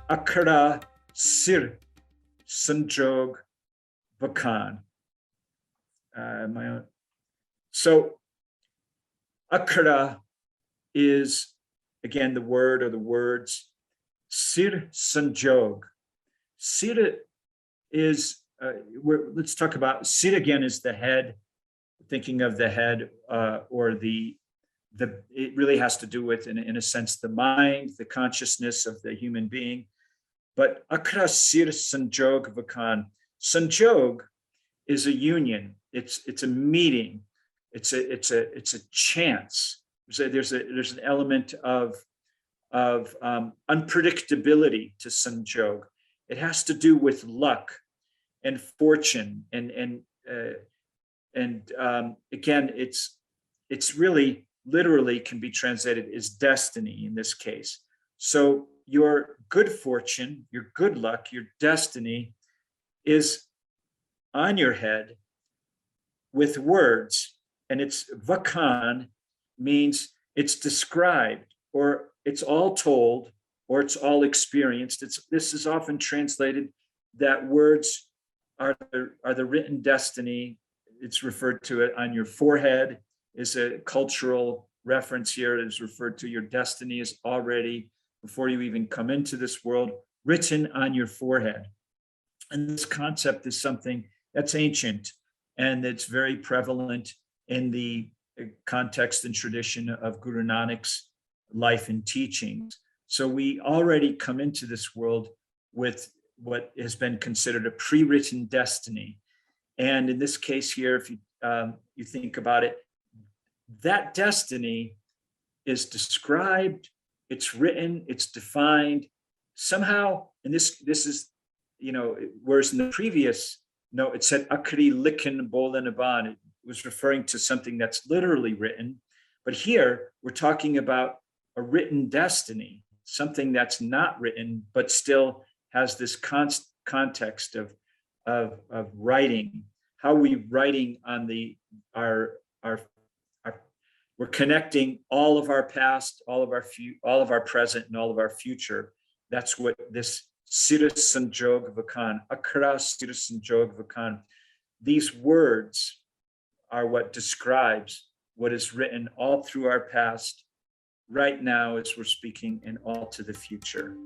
Akhraa Sir Sanjog Vakan. My own. So Akhraa is, again, the word or the words. Sir Sanjog. Sir is, let's talk about, Sir again is the head, thinking of the head, or it really has to do with, in a sense, the mind, the consciousness of the human being. But Akhraa Sir Sanjog Vakan. Sanjog is a union. It's a meeting. It's a chance. There's an element of unpredictability to Sanjog. It has to do with luck and fortune, and again, it's really literally can be translated as destiny in this case. So your good fortune, your good luck, your destiny is on your head with words, and it's vakan means it's described, or it's all told, or it's all experienced. This is often translated that words are the written destiny. It's referred to it on your forehead is a cultural reference here. It is referred to your destiny is already, before you even come into this world, written on your forehead. And this concept is something that's ancient, and it's very prevalent in the context and tradition of Guru Nanak's life and teachings. So we already come into this world with what has been considered a pre-written destiny. And in this case here, if you think about it, that destiny is described, it's written, it's defined somehow. And this is, whereas in the previous note, it said Akri Likin Bolanaban. It was referring to something that's literally written. But here we're talking about a written destiny, something that's not written, but still has this context of writing. How are we writing on we're connecting all of our past, all of our present, and all of our future. That's what this Sir Sanjog Vakan, Akhraa Sir Sanjog Vakan. These words are what describes what is written all through our past, right now as we're speaking, and all to the future.